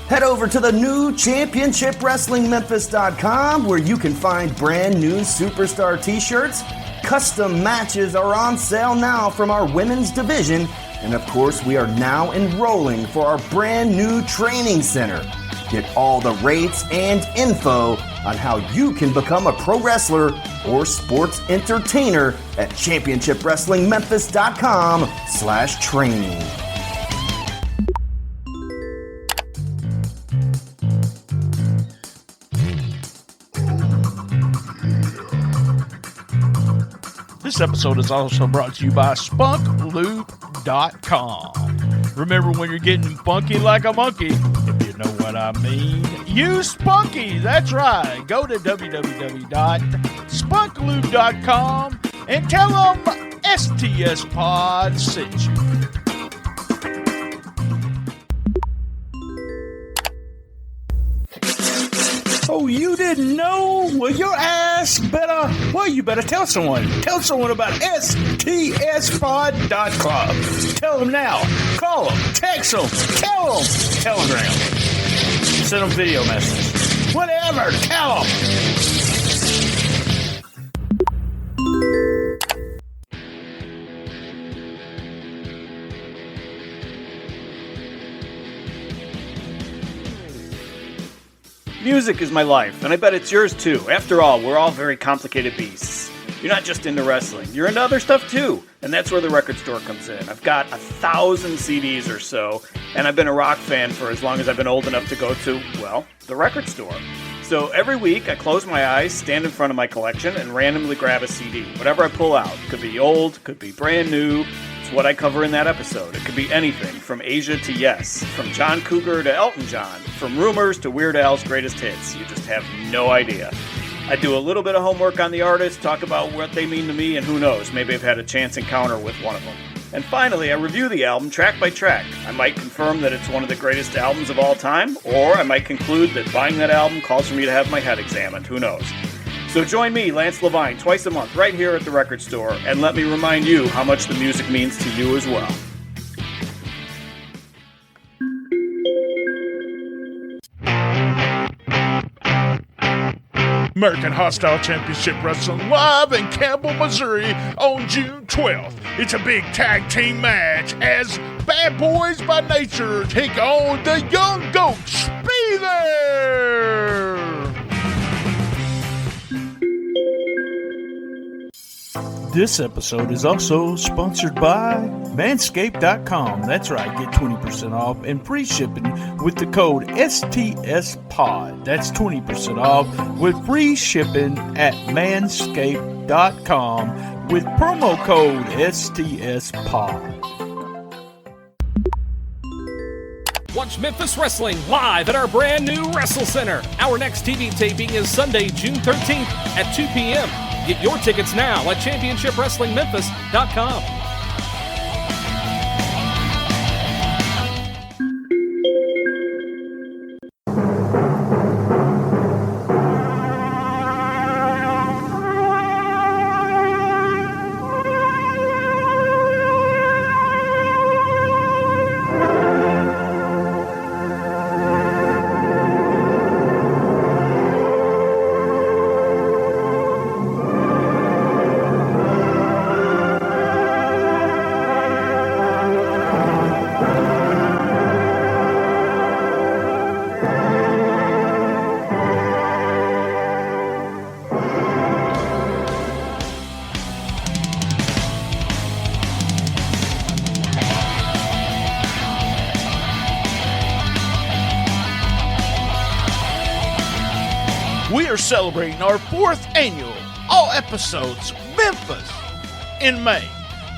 Head over to the new ChampionshipWrestlingMemphis.com where you can find brand new Superstar t-shirts. Custom matches are on sale now from our women's division. And of course, we are now enrolling for our brand new training center. Get all the rates and info on how you can become a pro wrestler or sports entertainer at ChampionshipWrestlingMemphis.com/training. This episode is also brought to you by SpunkLube.com. Remember, when you're getting funky like a monkey, if you know what I mean, use Spunky. That's right. Go to www.spunklube.com and tell them STS Pod sent you. Oh, you didn't know? Well, your ass better, you better tell someone. Tell someone about stspod.club. Tell them now. Call them. Text them. Tell them. Telegram. Send them video messages. Whatever. Tell them. Music is my life, and I bet it's yours too. After all, we're all very complicated beasts. You're not just into wrestling, you're into other stuff too, and that's where the record store comes in. I've got 1,000 CDs or so, and I've been a rock fan for as long as I've been old enough to go to, well, the record store. So every week, I close my eyes, stand in front of my collection, and randomly grab a CD. Whatever I pull out. Could be old, could be brand new. It's what I cover in that episode. It could be anything, from Asia to Yes, from John Cougar to Elton John, from Rumors to Weird Al's greatest hits. You just have no idea. I do a little bit of homework on the artist, talk about what they mean to me, and who knows, maybe I've had a chance encounter with one of them. And finally, I review the album track by track. I might confirm that it's one of the greatest albums of all time, or I might conclude that buying that album calls for me to have my head examined. Who knows? So join me, Lance Levine, twice a month right here at the record store, and let me remind you how much the music means to you as well. American Hostile Championship Wrestling live in Campbell, Missouri on June 12th. It's a big tag team match as Bad Boys by Nature take on the Young Goats. Be there! This episode is also sponsored by Manscaped.com. That's right, get 20% off and free shipping with the code STSPOD. That's 20% off with free shipping at Manscaped.com with promo code STSPOD. Watch Memphis Wrestling live at our brand new Wrestle Center. Our next TV taping is Sunday, June 13th at 2 p.m. Get your tickets now at ChampionshipWrestlingMemphis.com. We are celebrating our 4th annual All Episodes Memphis in May.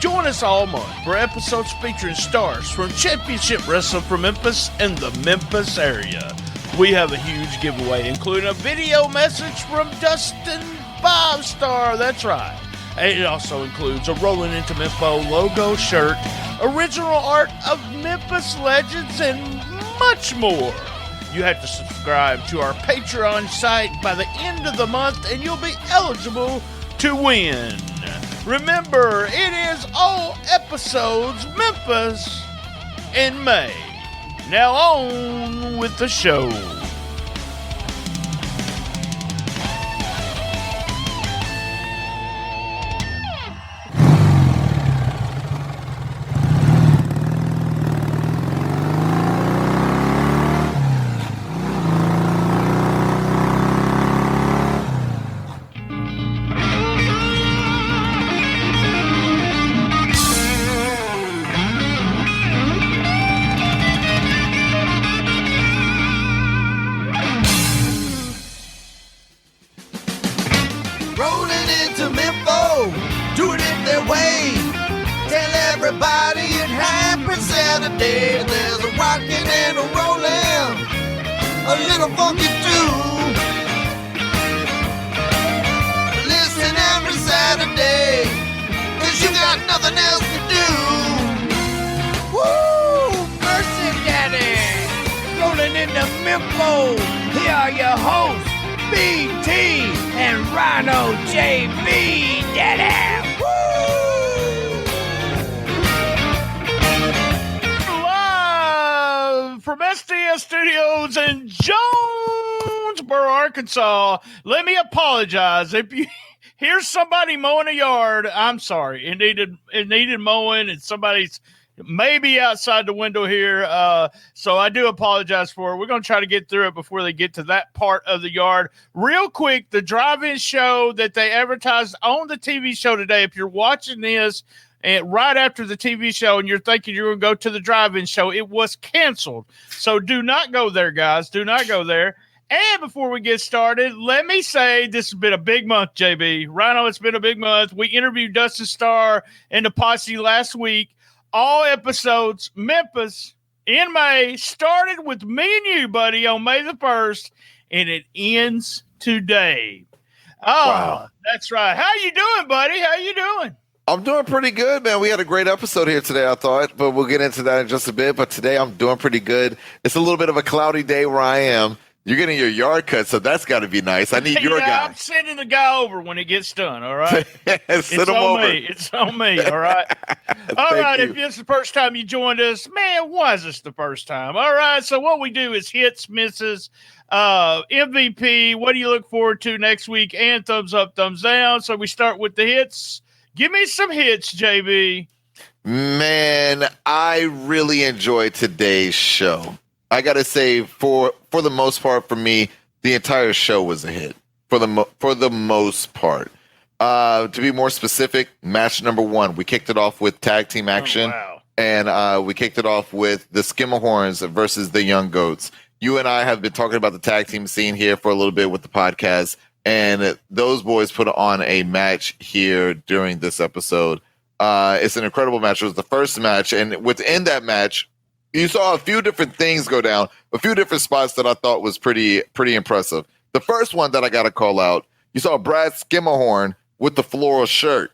Join us all month for episodes featuring stars from Championship Wrestling from Memphis and the Memphis area. We have a huge giveaway, including a video message from Dustin 5-Star. That's right. And it also includes a Rollin Into Mempho logo shirt, original art of Memphis legends, and much more. You have to subscribe to our Patreon site by the end of the month and you'll be eligible to win. Remember, it is All Episodes Memphis in May. Now on with with the show. Rollin Into Mempho, doing it their way. Tell everybody it happens Saturday. There's a rockin' and a rollin', a little funky too. Listen every Saturday, 'cause you got nothing else to do. Woo! Mercy Daddy! Rollin' Into Mempho, here are your hosts, BT and RynoJB, Daddy! Woo! Live from SDS Studios in Jonesboro, Arkansas. Let me apologize. If you hear somebody mowing a yard, I'm sorry. It needed mowing, and somebody's maybe outside the window here. So I do apologize for it. We're going to try to get through it before they get to that part of the yard. Real quick, the drive-in show that they advertised on the TV show today, if you're watching this and right after the TV show and you're thinking you're going to go to the drive-in show, it was canceled. So do not go there, guys. Do not go there. And before we get started, let me say this has been a big month, JB. Rhino, it's been a big month. We interviewed Dustin Starr and the Posse last week. All episodes, Memphis, in May, started with me and you, buddy, on May the 1st, and it ends today. Oh, wow. That's right. How you doing, buddy? How you doing? I'm doing pretty good, man. We had a great episode here today, I thought, but we'll get into that in just a bit. But today I'm doing pretty good. It's a little bit of a cloudy day where I am. You're getting your yard cut, so that's got to be nice. I need your guy. I'm sending the guy over when it gets done, all right? It's on me. It's on me, all right? All right, if it's the first time you joined us, man, why is this the first time? All right, so what we do is hits, misses, MVP, what do you look forward to next week, and thumbs up, thumbs down. So we start with the hits. Give me some hits, JB. Man, I really enjoyed today's show. I got to say, for the most part, for me, the entire show was a hit. For the most part. To be more specific, match number 1, we kicked it off with tag team action. Oh, wow. And we kicked it off with the Skimmerhorns versus the Young Goats. You and I have been talking about the tag team scene here for a little bit with the podcast, and those boys put on a match here during this episode. It's an incredible match. It was the first match, and within that match, you saw a few different things go down, a few different spots that I thought was pretty impressive. The first one that I got to call out, you saw Brad Skimmerhorn with the floral shirt.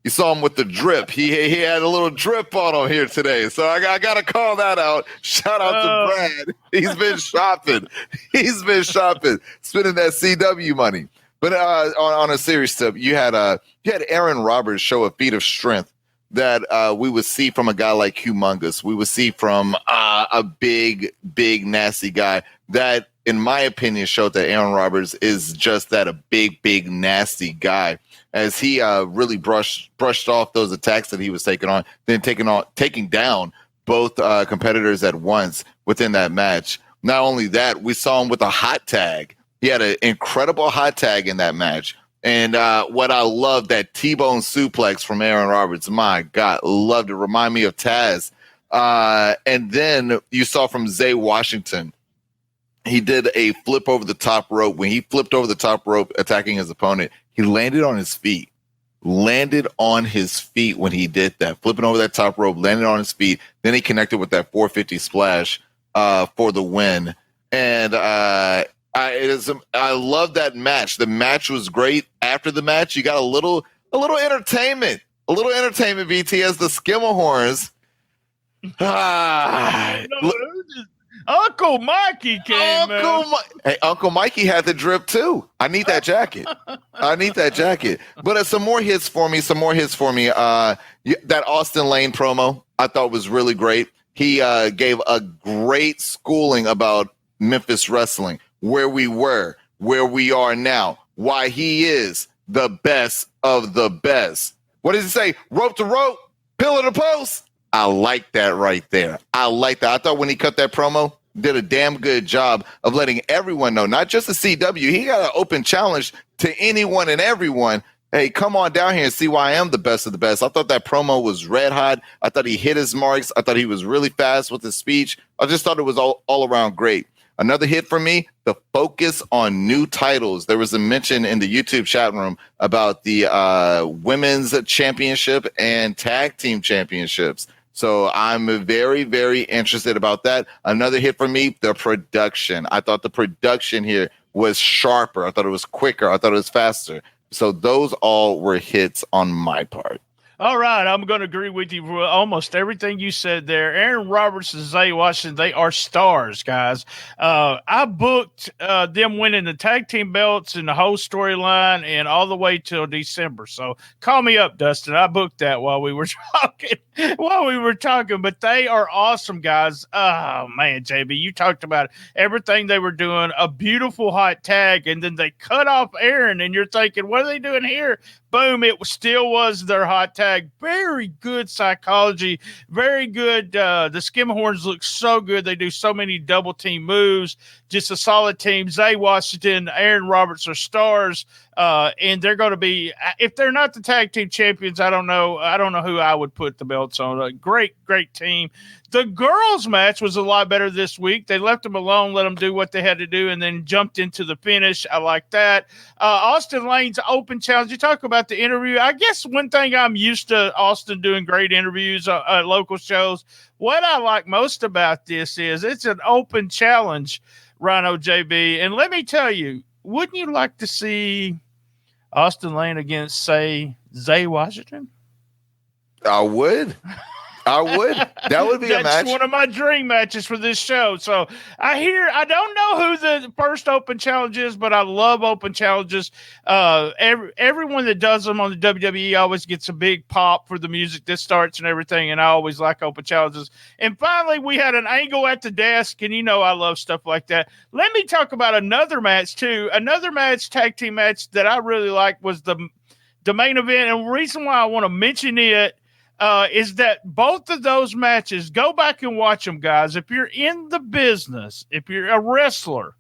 You saw him with the drip. He had a little drip on him here today. So I got to call that out. Shout out to Brad. He's been shopping. Spending that CW money. But on a serious tip, you had Aaron Roberts show a feat of strength that we would see from a guy like Humongous. We would see from a big, nasty guy that, in my opinion, showed that Aaron Roberts is just that, a big, nasty guy, as he really brushed off those attacks that he was taking on, then taking down both competitors at once within that match. Not only that, we saw him with a hot tag. He had an incredible hot tag in that match. And what I love, that T-bone suplex from Aaron Roberts. My God, loved it. Remind me of Taz. And then you saw from Zay Washington, he did a flip over the top rope. When he flipped over the top rope attacking his opponent, he landed on his feet. Landed on his feet when he did that. Flipping over that top rope, landed on his feet. Then he connected with that 450 splash for the win. And I love that match. The match was great. After the match, you got a little entertainment. BT, as the Skimmerhorns. Uncle Mikey came. Uncle Mikey had the drip too. I need that jacket. But some more hits for me. That Austin Lane promo I thought was really great. He gave a great schooling about Memphis wrestling, where we were, where we are now, why he is the best of the best. What does he say? Rope to rope, pillar to post. I like that right there. I like that. I thought when he cut that promo, did a damn good job of letting everyone know, not just the CW. He got an open challenge to anyone and everyone. Hey, come on down here and see why I am the best of the best. I thought that promo was red hot. I thought he hit his marks. I thought he was really fast with his speech. I just thought it was all around great. Another hit for me, the focus on new titles. There was a mention in the YouTube chat room about the women's championship and tag team championships. So I'm very, very interested about that. Another hit for me, the production. I thought the production here was sharper. I thought it was quicker. I thought it was faster. So those all were hits on my part. All right, I'm going to agree with you for almost everything you said there. Aaron Roberts and Zay Washington, they are stars, guys. I booked them winning the tag team belts and the whole storyline and all the way till December. So call me up, Dustin. I booked that while we were talking. But they are awesome, guys. Oh, man, JB, you talked about everything they were doing, a beautiful hot tag, and then they cut off Aaron, and you're thinking, what are they doing here? Boom, it still was their hot tag. Very good psychology. Very good. The Skimmerhorns look so good. They do so many double team moves. Just a solid team. Zay Washington, Aaron Roberts are stars. And they're going to be, if they're not the tag team champions, I don't know who I would put the belts on. A great team. The girls match was a lot better this week. They left them alone, let them do what they had to do, and then jumped into the finish. I like that. Austin Lane's open challenge. You talk about the interview. I guess one thing I'm used to Austin doing great interviews at local shows. What I like most about this is it's an open challenge, RynoJB. And let me tell you, wouldn't you like to see Austin Lane against, say, Zay Washington? I would. That would be a match. That's one of my dream matches for this show. So I don't know who the first open challenge is, but I love open challenges. Everyone that does them on the WWE always gets a big pop for the music that starts and everything, and I always like open challenges. And finally, we had an angle at the desk, and you know I love stuff like that. Let me talk about another match, too. Another match, tag team match, that I really liked was the main event. And the reason why I want to mention it is that both of those matches, go back and watch them, guys. If you're in the business, if you're a wrestler,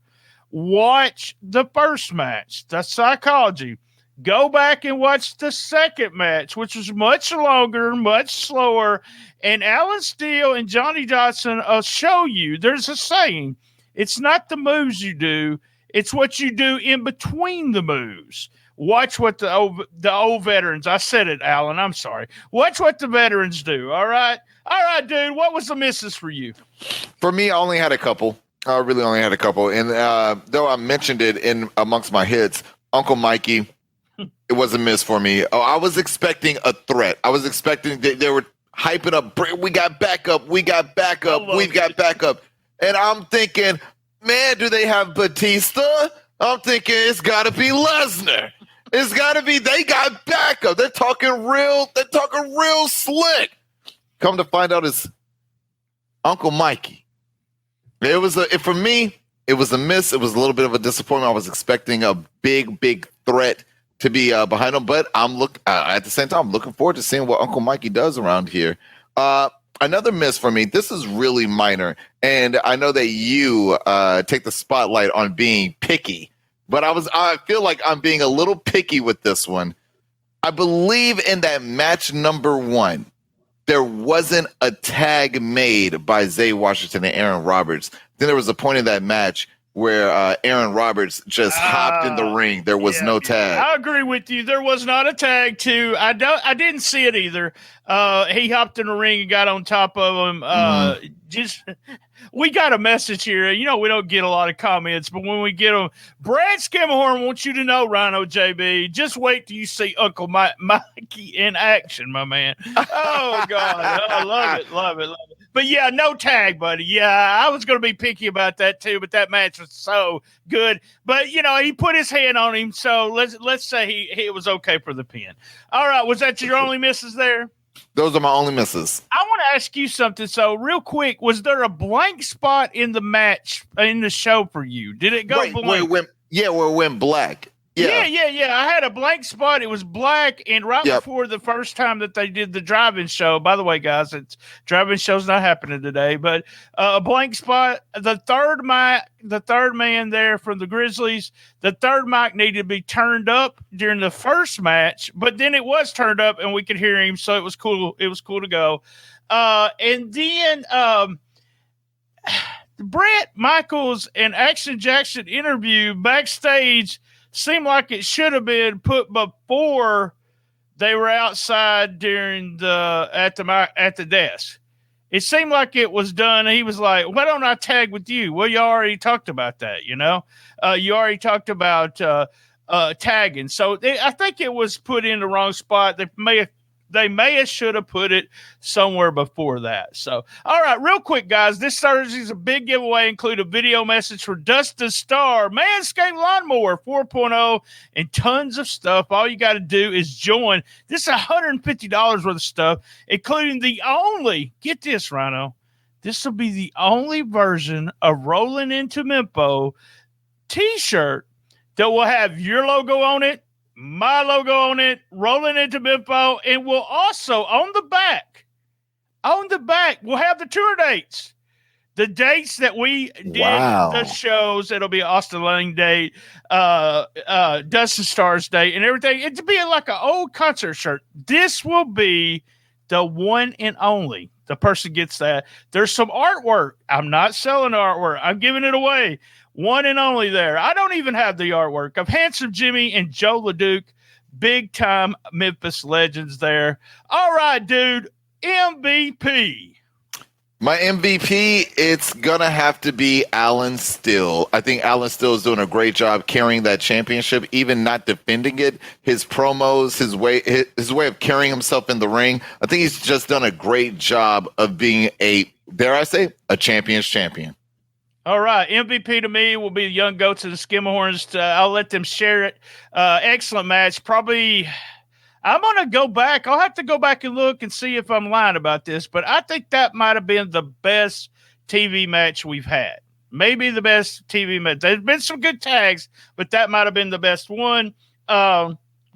watch the first match, the psychology. Go back and watch the second match, which was much longer, much slower. And Alan Steele and Johnny Johnson show you, there's a saying, it's not the moves you do, it's what you do in between the moves. Watch what the old veterans, I said it, Alan, I'm sorry. Watch what the veterans do, all right? All right, dude, what was the misses for you? For me, I only had a couple. I really only had a couple. And though I mentioned it in amongst my hits, Uncle Mikey, it was a miss for me. Oh, I was expecting a threat. I was expecting they were hyping up. We got backup. We've got backup. And I'm thinking, man, do they have Batista? I'm thinking it's got to be Lesnar. It's got to be, they got backup. They're talking real slick. Come to find out it's Uncle Mikey. For me, it was a miss. It was a little bit of a disappointment. I was expecting a big threat to be behind him, but at the same time, I'm looking forward to seeing what Uncle Mikey does around here. Another miss for me. This is really minor, and I know that you take the spotlight on being picky, but I feel like I'm being a little picky with this one. I believe in that match number 1, there wasn't a tag made by Zay Washington and Aaron Roberts. Then there was a point in that match where Aaron Roberts just hopped in the ring. There was no tag. I agree with you. There was not a tag, too. I didn't see it either. He hopped in the ring and got on top of him. We got a message here. You know, we don't get a lot of comments, but when we get them, Brad Skimmerhorn wants you to know, RynoJB, just wait till you see Uncle Mikey in action, my man. Oh, God. I love it. But, yeah, no tag, buddy. Yeah, I was going to be picky about that, too, but that match was so good. But, you know, he put his hand on him, so let's say it was okay for the pin. All right, was that your only misses there? Those are my only misses. I want to ask you something. So, real quick, was there a blank spot in the match in the show for you? Did it go blank? Where it went black. Yeah. I had a blank spot. It was black, and before the first time that they did the drive-in show. By the way, guys, it's drive-in show's not happening today, but a blank spot. The third man there from the Grizzlies, the third mic needed to be turned up during the first match, but then it was turned up and we could hear him, so it was cool. It was cool to go. And then Brett Michaels and Action Jackson interview backstage seemed like it should have been put before they were outside during at the desk. It seemed like it was done. He was like, "Why don't I tag with you?" Well, you already talked about that, you already talked about tagging. So I think it was put in the wrong spot. They may have should have put it somewhere before that. So, all right, real quick, guys. This Thursday's a big giveaway. Include a video message for Dustin Starr, Manscaped Lawnmower 4.0, and tons of stuff. All you got to do is join. This is $150 worth of stuff, including get this, Rhino, this will be the only version of Rollin Into Mempho t-shirt that will have your logo on it, my logo on it, Rollin Into Mempho, and we'll also on the back, we'll have the tour dates. The dates that we did the shows. It'll be Austin Lane date, Dustin Starr's date, and everything. It'll be like an old concert shirt. This will be the one and only. The person gets that. There's some artwork. I'm not selling artwork. I'm giving it away. One and only there. I don't even have the artwork of Handsome Jimmy and Joe LeDuc, big time Memphis legends there. All right, dude. MVP. My MVP, it's going to have to be Alan Still. I think Alan Still is doing a great job carrying that championship, even not defending it. His promos, his way of carrying himself in the ring. I think he's just done a great job of being a champion's champion. All right, MVP to me will be the Young Goats and the Skimmerhorns. I'll let them share it. Excellent match. Probably, I'm going to go back. I'll have to go back and look and see if I'm lying about this, but I think that might have been the best TV match we've had. Maybe the best TV match. There's been some good tags, but that might have been the best one.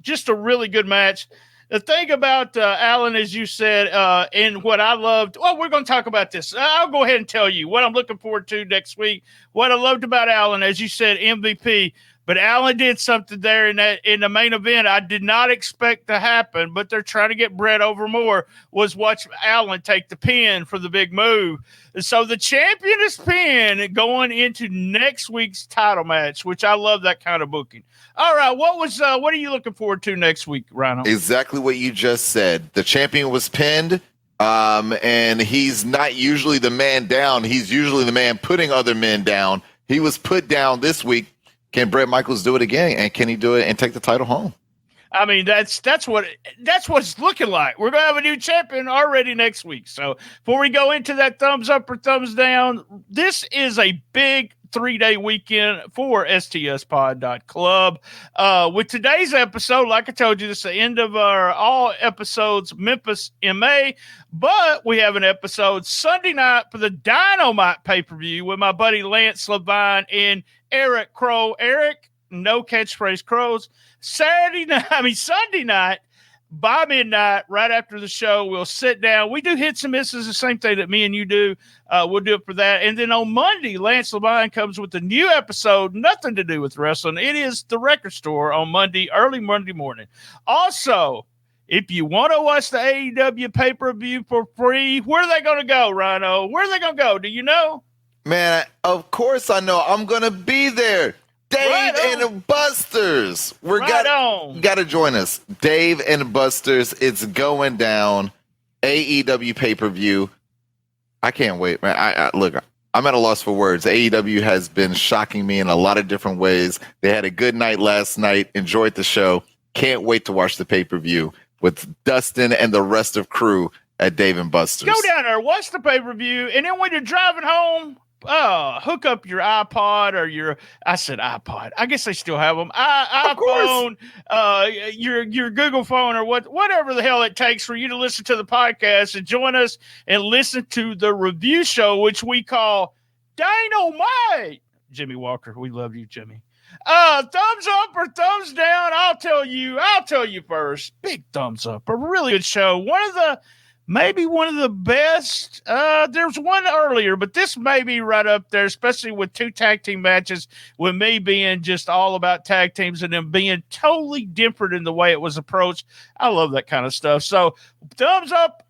Just a really good match. The thing about Alan, as you said, and what I loved, we're going to talk about this. I'll go ahead and tell you what I'm looking forward to next week. What I loved about Alan, as you said, MVP, but Alan did something there in the main event I did not expect to happen, but they're trying to get Brett over more, was watch Alan take the pin for the big move. And so the champion is pinned going into next week's title match, which I love that kind of booking. All right, what are you looking forward to next week, Rhino? Exactly what you just said. The champion was pinned, and he's not usually the man down. He's usually the man putting other men down. He was put down this week. Can Brett Michaels do it again? And can he do it and take the title home? I mean, that's what it's looking like. We're going to have a new champion already next week. So before we go into that thumbs up or thumbs down, this is a big 3-day weekend for stspod.club. With today's episode, like I told you, this is the end of our all episodes, Memphis MA, but we have an episode Sunday night for the Dynamite pay-per-view with my buddy Lance Levine and Eric Crow. Eric, no catchphrase Crows. Sunday night by midnight, right after the show, we'll sit down. We do hits and misses, the same thing that me and you do. We'll do it for that. And then on Monday, Lance Levine comes with a new episode, nothing to do with wrestling. It is The Record Store on Monday, early Monday morning. Also, if you want to watch the AEW pay-per-view for free, where are they going to go, Rhino? Where are they going to go? Do you know? Man, of course I know. I'm going to be there. Dave and Busters. Got to join us. Dave and Busters. It's going down. AEW pay-per-view. I can't wait, man. Look, I'm at a loss for words. AEW has been shocking me in a lot of different ways. They had a good night last night. Enjoyed the show. Can't wait to watch the pay-per-view with Dustin and the rest of crew at Dave and Busters. Go down there, watch the pay-per-view, and then when you're driving home, hook up your iPod or I said iPod. I guess they still have them. iPhone, your Google phone or whatever the hell it takes for you to listen to the podcast and join us and listen to the review show, which we call Dynamite. Jimmy Walker, we love you, Jimmy. Thumbs up or thumbs down? I'll tell you first. Big thumbs up. A really good show. Maybe one of the best. There's one earlier, but this may be right up there, especially with 2 tag team matches, with me being just all about tag teams and them being totally different in the way it was approached. I love that kind of stuff. So thumbs up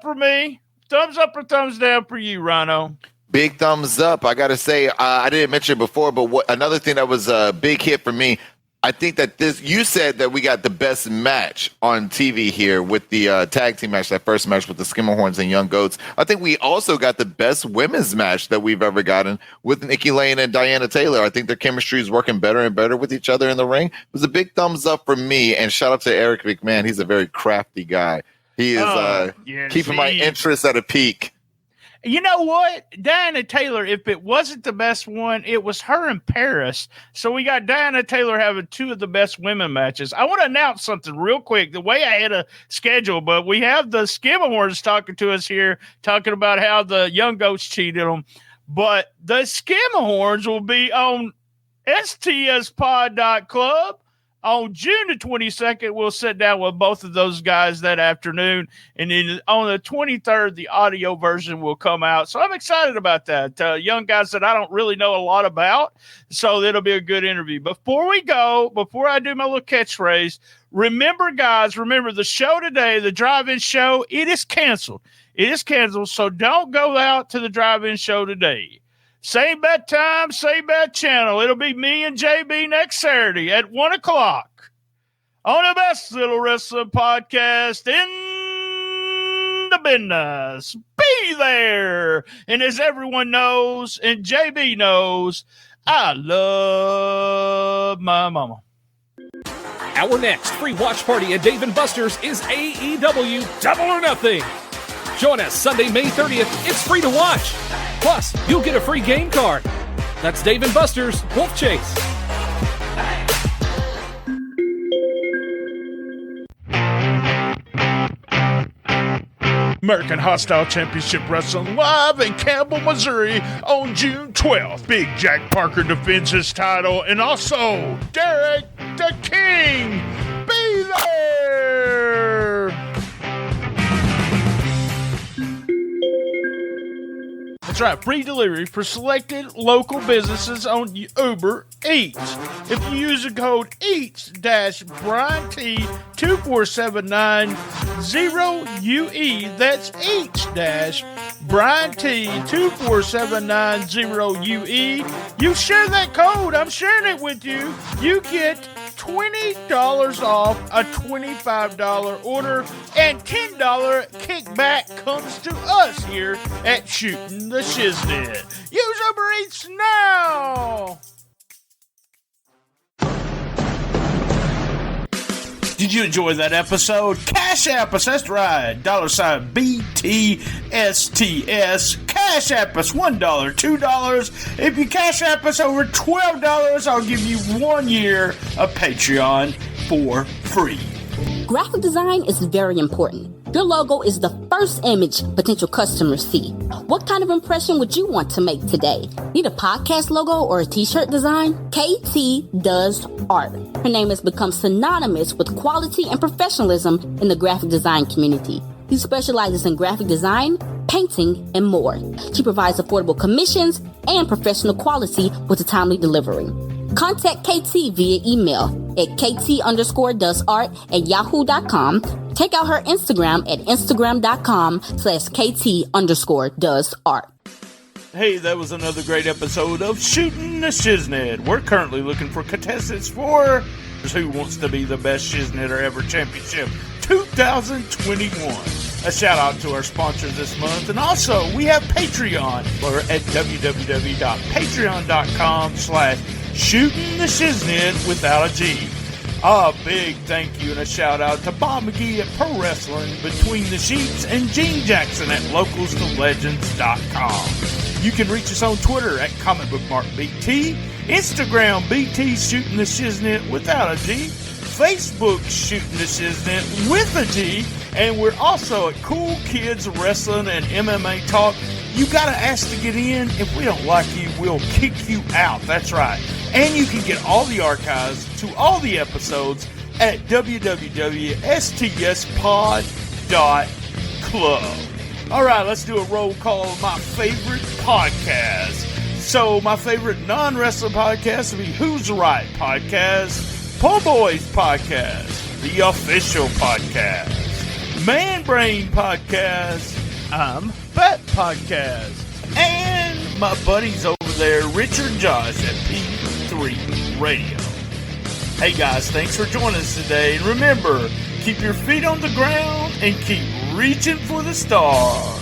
for me. Thumbs up or thumbs down for you, Rhino. Big thumbs up. I got to say, I didn't mention it before, but another thing that was a big hit for me, I think that you said that we got the best match on TV here with the tag team match, that first match with the Skimmerhorns and Young Goats. I think we also got the best women's match that we've ever gotten with Nikki Lane and Diana Taylor. I think their chemistry is working better and better with each other in the ring. It was a big thumbs up for me, and shout out to Eric McMahon. He's a very crafty guy. He is keeping my interest at a peak. You know what? Diana Taylor, if it wasn't the best one, it was her in Paris. So we got Diana Taylor having 2 of the best women matches. I want to announce something real quick. The way I had a schedule, but we have the Skimmerhorns talking to us here, talking about how the Young Goats cheated them. But the Skimmerhorns will be on stspod.club. On June the 22nd, we'll sit down with both of those guys that afternoon. And then on the 23rd, the audio version will come out. So I'm excited about that. Young guys that I don't really know a lot about. So it'll be a good interview. Before I do my little catchphrase, remember the show today, the drive-in show, it is canceled. It is canceled. So don't go out to the drive-in show today. Same bad time, same bad channel. It'll be me and JB next Saturday at 1 o'clock on the best little wrestling podcast in the business. Be there. And as everyone knows, and JB knows, I love my mama. Our next free watch party at Dave & Buster's is AEW Double or Nothing. Join us Sunday, May 30th. It's free to watch. Plus, you'll get a free game card. That's Dave & Buster's Wolf Chase. American Hostile Championship Wrestling live in Campbell, Missouri on June 12th. Big Jack Parker defends his title, and also Derek the King. Be there! That's right, free delivery for selected local businesses on Uber Eats. If you use the code EATS-BRIANT24790UE, that's EATS-BRIANT24790UE. You share that code, I'm sharing it with you. You get $20 off a $25 order, and $10 kickback comes to us here at Shootin The Shiznit. Use Uber Eats now! Did you enjoy that episode? Cash App us, that's right. $BTSTS. Cash App us $1, $2. If you Cash App us over $12, I'll give you 1 year of Patreon for free. Graphic design is very important. Your logo is the first image potential customers see. What kind of impression would you want to make today? Need a podcast logo or a t-shirt design? KT does art. Her name has become synonymous with quality and professionalism in the graphic design community. She specializes in graphic design, painting, and more. She provides affordable commissions and professional quality with a timely delivery. Contact KT via email at kt_doesart@yahoo.com. Check out her Instagram at instagram.com/kt_doesart. Hey, that was another great episode of Shootin The Shiznit. We're currently looking for contestants for Who Wants to Be the Best Shiznitter Ever Championship 2021. A shout out to our sponsors this month. And also, we have Patreon. We're at www.patreon.com/Shootin The Shiznit without a G. A big thank you and a shout out to Bob McGee at Pro Wrestling Between the Sheets and Gene Jackson at localstolegends.com. You can reach us on Twitter at comicbookmarkbt, Instagram BT Shootin The Shiznit without a G, Facebook Shootin The Shiznit with a G, and we're also at Cool Kids Wrestling and MMA Talk. You gotta ask to get in. If we don't like you, we'll kick you out. That's right. And you can get all the archives to all the episodes at www.stspod.club. All right, let's do a roll call of my favorite podcast. So my favorite non-wrestling podcast would be Who's Right Podcast, Po Boys Podcast, The Official Podcast, Man Brain Podcast, I'm Fat Podcast, and my buddies over there, Richard and Josh at P3 Radio. Hey guys, thanks for joining us today. And remember, keep your feet on the ground and keep reaching for the stars.